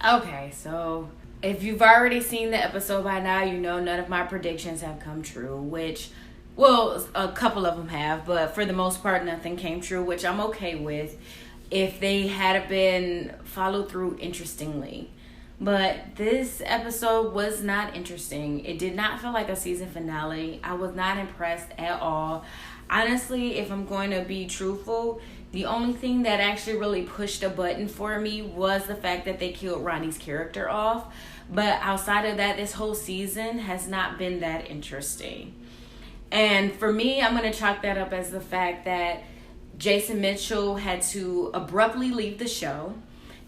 Okay, so if you've already seen the episode by now, you know none of my predictions have come true, which, well, a couple of them have, but for the most part, nothing came true, which I'm okay with if they had been followed through interestingly. But this episode was not interesting. It did not feel like a season finale. I was not impressed at all. Honestly, if I'm going to be truthful, the only thing that actually really pushed a button for me was the fact that they killed Ronnie's character off. But outside of that, this whole season has not been that interesting. And for me, I'm going to chalk that up as the fact that Jason Mitchell had to abruptly leave the show.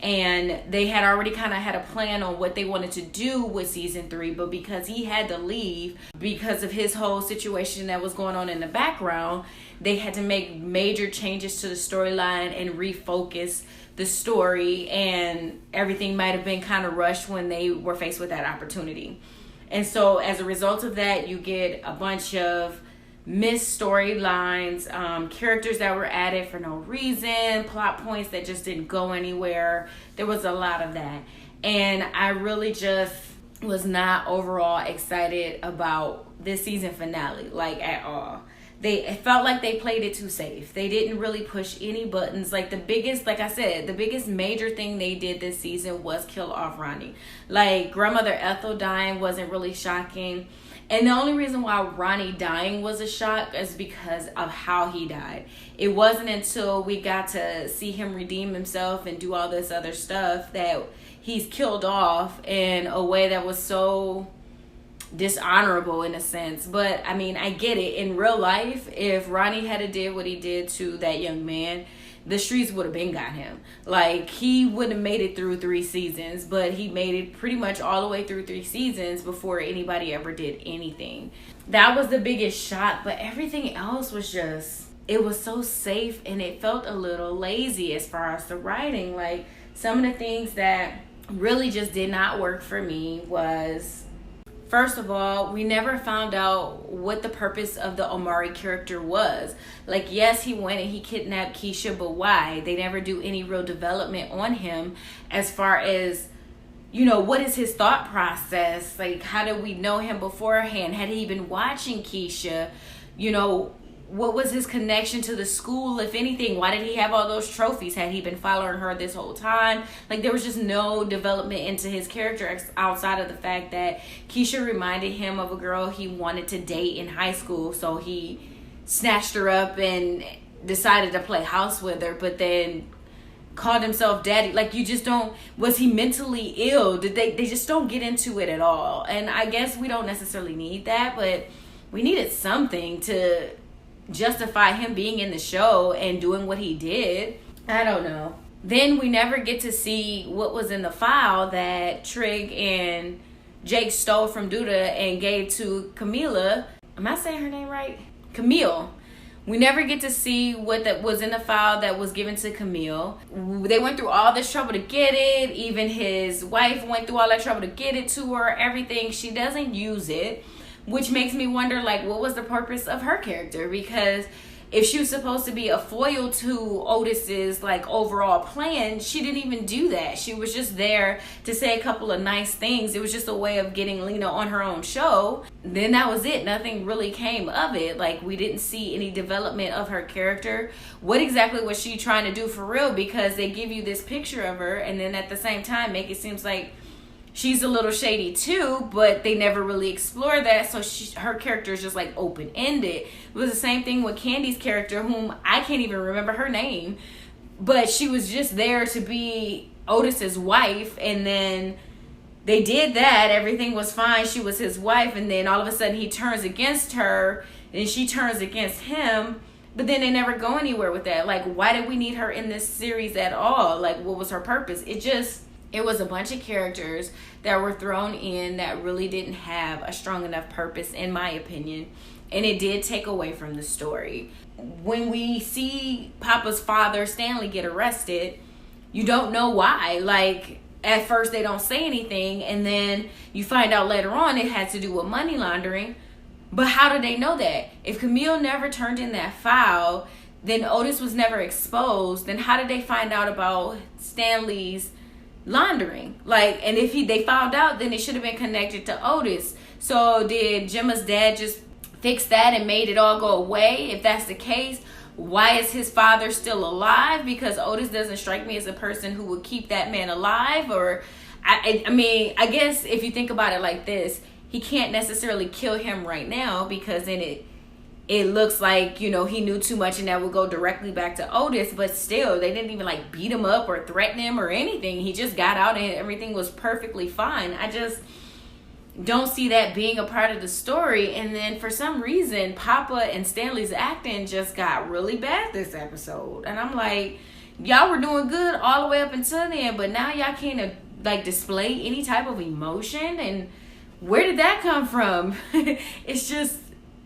And they had already kind of had a plan on what they wanted to do with season 3, but because he had to leave because of his whole situation that was going on in the background, they had to make major changes to the storyline and refocus the story, and everything might have been kind of rushed when they were faced with that opportunity. And so as a result of that, you get a bunch of missed storylines, characters that were added for no reason, plot points that just didn't go anywhere. There was a lot of that. And I really just was not overall excited about this season finale, like at all. It felt like they played it too safe. They didn't really push any buttons. Like I said, the biggest major thing they did this season was kill off Ronnie. Like grandmother Ethel dying wasn't really shocking. And the only reason why Ronnie dying was a shock is because of how he died. It wasn't until we got to see him redeem himself and do all this other stuff that he's killed off in a way that was so dishonorable in a sense. But I mean, I get it. In real life, if Ronnie had did what he did to that young man, the streets would have been got him. Like, he wouldn't have made it through 3 seasons, but he made it pretty much all the way through 3 seasons before anybody ever did anything. That was the biggest shock, but everything else was just, it was so safe, and it felt a little lazy as far as the writing. Like, some of the things that really just did not work for me was, first of all, we never found out what the purpose of the Omari character was. Like, yes, he went and he kidnapped Keisha, but why? They never do any real development on him as far as, you know, what is his thought process? Like, how did we know him beforehand? Had he been watching Keisha? You know, what was his connection to the school, if anything? Why did he have all those trophies? Had he been following her this whole time? Like, there was just no development into his character outside of the fact that Keisha reminded him of a girl he wanted to date in high school. So he snatched her up and decided to play house with her, but then called himself daddy. Like, you just don't, was he mentally ill? They just don't get into it at all. And I guess we don't necessarily need that, but we needed something to justify him being in the show and doing what he did. I don't know. Then we never get to see what was in the file that Trig and Jake stole from Duda and gave to Camila. Am I saying her name right? Camille. We never get to see what that was in the file that was given to Camille. They went through all this trouble to get it. Even his wife went through all that trouble to get it to her. Everything. She doesn't use it. Which makes me wonder, like, what was the purpose of her character? Because if she was supposed to be a foil to Otis's, like, overall plan, she didn't even do that. She was just there to say a couple of nice things. It was just a way of getting Lena on her own show. Then that was it. Nothing really came of it. Like, we didn't see any development of her character. What exactly was she trying to do for real? Because they give you this picture of her, and then at the same time make it seem like she's a little shady too, but they never really explore that. So her character is just like open-ended. It was the same thing with Candy's character, whom I can't even remember her name, but she was just there to be Otis's wife, and then they did that. Everything was fine. She was his wife, and then all of a sudden he turns against her, and she turns against him. But then they never go anywhere with that. Like, why did we need her in this series at all? Like, what was her purpose? It was a bunch of characters that were thrown in that really didn't have a strong enough purpose, in my opinion. And it did take away from the story. When we see Papa's father, Stanley, get arrested, you don't know why. Like, at first they don't say anything, and then you find out later on it had to do with money laundering. But how did they know that? If Camille never turned in that file, then Otis was never exposed. Then how did they find out about Stanley's laundering. Like, and if they found out, then it should have been connected to Otis. So did Gemma's dad just fix that and made it all go away? If that's the case, why is his father still alive? Because Otis doesn't strike me as a person who would keep that man alive. Or I mean, I guess if you think about it like this, he can't necessarily kill him right now, because then it looks like, you know, he knew too much and that would go directly back to Otis. But still, they didn't even like beat him up or threaten him or anything. He just got out and everything was perfectly fine. I just don't see that being a part of the story. And then for some reason, Papa and Stanley's acting just got really bad this episode. And I'm like, y'all were doing good all the way up until then, but now y'all can't like display any type of emotion. And where did that come from?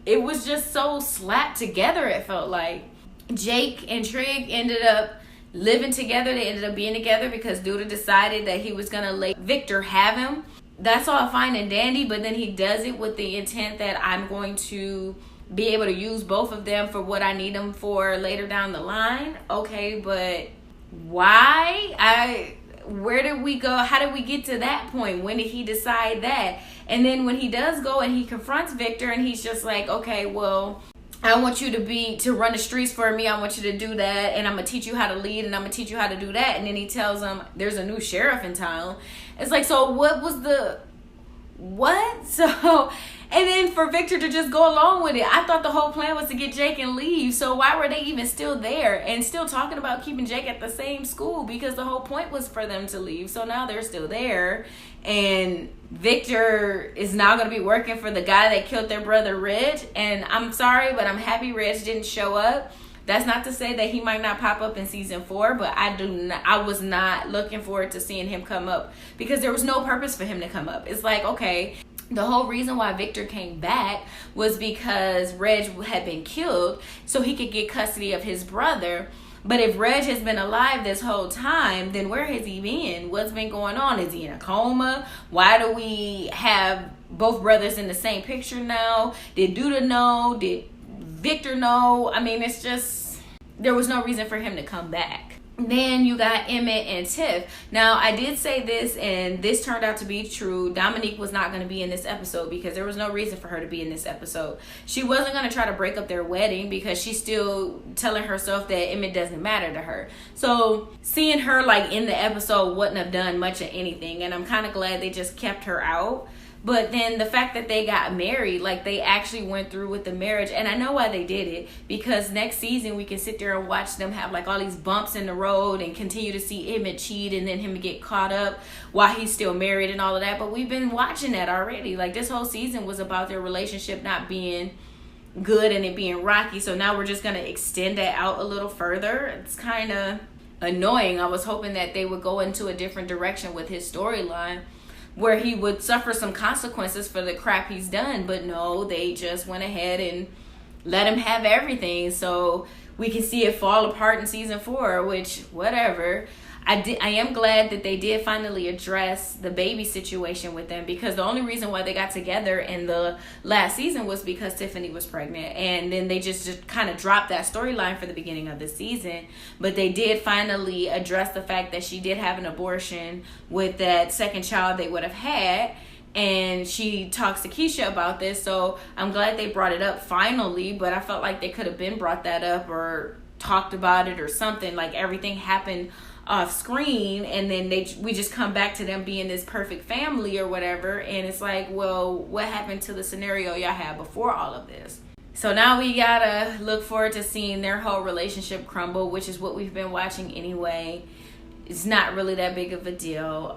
It was just so slapped together, it felt like. Jake and Trig ended up living together. They ended up being together because Duda decided that he was going to let Victor have him. That's all fine and dandy, but then he does it with the intent that I'm going to be able to use both of them for what I need them for later down the line. Okay, but why? Where did we go? How did we get to that point? When did he decide that? And then when he does go and he confronts Victor and he's just like, okay, well, I want you to run the streets for me. I want you to do that. And I'm going to teach you how to lead and I'm going to teach you how to do that. And then he tells him there's a new sheriff in town. It's like, so what? So, and then for Victor to just go along with it. I thought the whole plan was to get Jake and leave. So why were they even still there and still talking about keeping Jake at the same school? Because the whole point was for them to leave. So now they're still there. And Victor is now going to be working for the guy that killed their brother, Reg. And I'm sorry, but I'm happy Reg didn't show up. That's not to say that he might not pop up in season 4, but I was not looking forward to seeing him come up because there was no purpose for him to come up. It's like, okay, the whole reason why Victor came back was because Reg had been killed so he could get custody of his brother. But if Reg has been alive this whole time, then where has he been? What's been going on? Is he in a coma? Why do we have both brothers in the same picture now? Did Duda know? Did Victor know? I mean, it's just, there was no reason for him to come back. Then you got Emmett and Tiff. Now, I did say this, and this turned out to be true. Dominique was not going to be in this episode because there was no reason for her to be in this episode. She wasn't going to try to break up their wedding because she's still telling herself that Emmett doesn't matter to her. So, seeing her like in the episode wouldn't have done much of anything, and I'm kind of glad they just kept her out. But then the fact that they got married, like they actually went through with the marriage. And I know why they did it. Because next season we can sit there and watch them have like all these bumps in the road and continue to see Emmett cheat and then him get caught up while he's still married and all of that. But we've been watching that already. Like this whole season was about their relationship not being good and it being rocky. So now we're just going to extend that out a little further. It's kind of annoying. I was hoping that they would go into a different direction with his storyline, where he would suffer some consequences for the crap he's done. But no, they just went ahead and let him have everything. So we can see it fall apart in season 4, which, whatever. I am glad that they did finally address the baby situation with them, because the only reason why they got together in the last season was because Tiffany was pregnant, and then they just kind of dropped that storyline for the beginning of the season. But they did finally address the fact that she did have an abortion with that second child they would have had, and she talks to Keisha about this. So I'm glad they brought it up finally, but I felt like they could have been brought that up or talked about it or something. Like everything happened off screen, and then we just come back to them being this perfect family or whatever, and it's like, well, what happened to the scenario y'all had before all of this? So now we gotta look forward to seeing their whole relationship crumble, which is what we've been watching anyway. It's not really that big of a deal.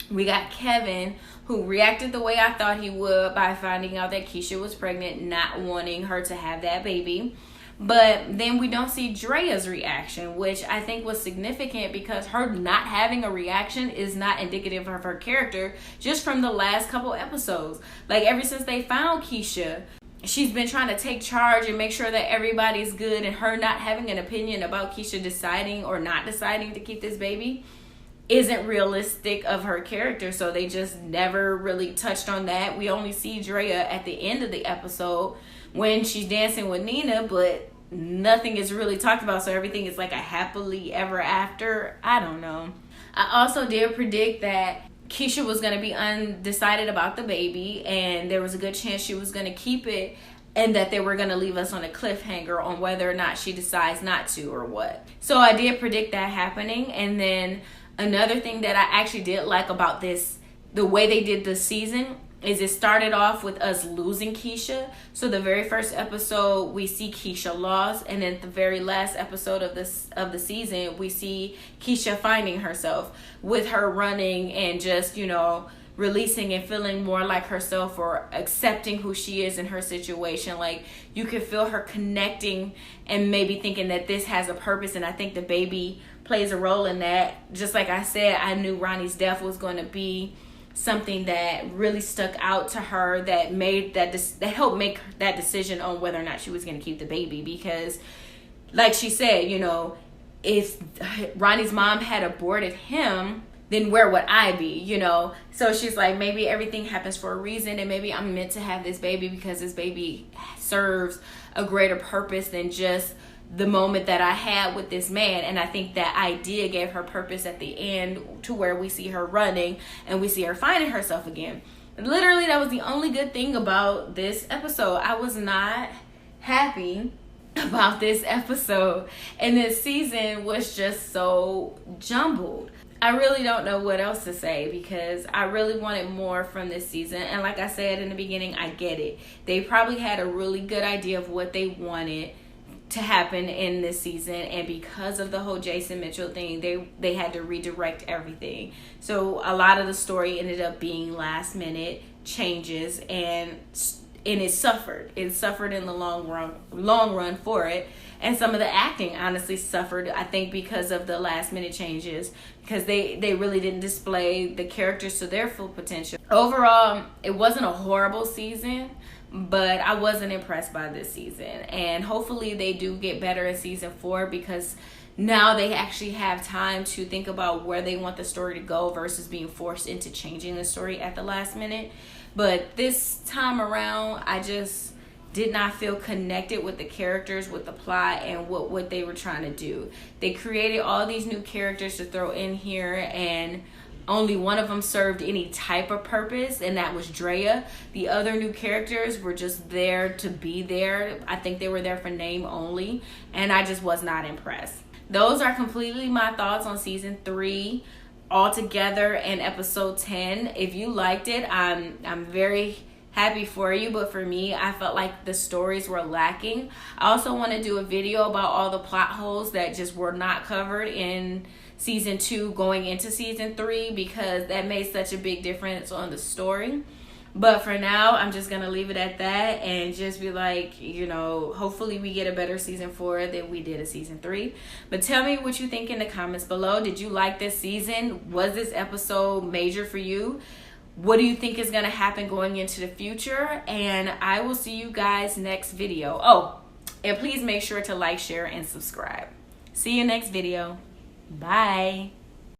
We got Kevin, who reacted the way I thought he would by finding out that Keisha was pregnant, not wanting her to have that baby. But then we don't see Drea's reaction, which I think was significant because her not having a reaction is not indicative of her character, just from the last couple episodes. Like ever since they found Keisha, she's been trying to take charge and make sure that everybody's good, and her not having an opinion about Keisha deciding or not deciding to keep this baby isn't realistic of her character. So they just never really touched on that. We only see Drea at the end of the episode when she's dancing with Nina, but nothing is really talked about. So everything is like a happily ever after. I don't know. I also did predict that Keisha was going to be undecided about the baby, and there was a good chance she was going to keep it, and that they were going to leave us on a cliffhanger on whether or not she decides not to or what. So I did predict that happening. And then another thing that I actually did like about this, the way they did the season, is it started off with us losing Keisha. So the very first episode, we see Keisha lost, and then the very last episode of the season, we see Keisha finding herself, with her running and just, you know, releasing and feeling more like herself, or accepting who she is in her situation. Like, you could feel her connecting and maybe thinking that this has a purpose, and I think the baby plays a role in that. Just like I said, I knew Ronnie's death was going to be something that really stuck out to her, that made that helped make that decision on whether or not she was going to keep the baby. Because like she said, you know, if Ronnie's mom had aborted him, then where would I be, you know? So she's like, maybe everything happens for a reason, and maybe I'm meant to have this baby because this baby serves a greater purpose than just the moment that I had with this man. And I think that idea gave her purpose at the end, to where we see her running and we see her finding herself again. Literally, that was the only good thing about this episode. I was not happy about this episode, and this season was just so jumbled. I really don't know what else to say, because I really wanted more from this season. And like I said in the beginning, I get it. They probably had a really good idea of what they wanted to happen in this season, and because of the whole Jason Mitchell thing, they had to redirect everything. So a lot of the story ended up being last minute changes, and it suffered in the long run for it. And some of the acting honestly suffered, I think, because of the last minute changes, because they really didn't display the characters to their full potential. Overall, it wasn't a horrible season, but I wasn't impressed by this season. And hopefully they do get better in season 4, because now they actually have time to think about where they want the story to go, versus being forced into changing the story at the last minute. But this time around, I just did not feel connected with the characters, with the plot, and what they were trying to do. They created all these new characters to throw in here, and only one of them served any type of purpose, and that was Drea. The other new characters were just there to be there. I think they were there for name only, and I just was not impressed. Those are completely my thoughts on season 3 altogether and episode 10. If you liked it, I'm very happy for you, but for me, I felt like the stories were lacking. I also want to do a video about all the plot holes that just were not covered in season 2 going into season 3, because that made such a big difference on the story. But for now, I'm just gonna leave it at that, and just be like, you know, hopefully we get a better season 4 than we did a season 3. But tell me what you think in the comments below. Did you like this season? Was this episode major for you? What do you think is going to happen going into the future? And I will see you guys next video. Oh, and please make sure to like, share, and subscribe. See you next video. Bye.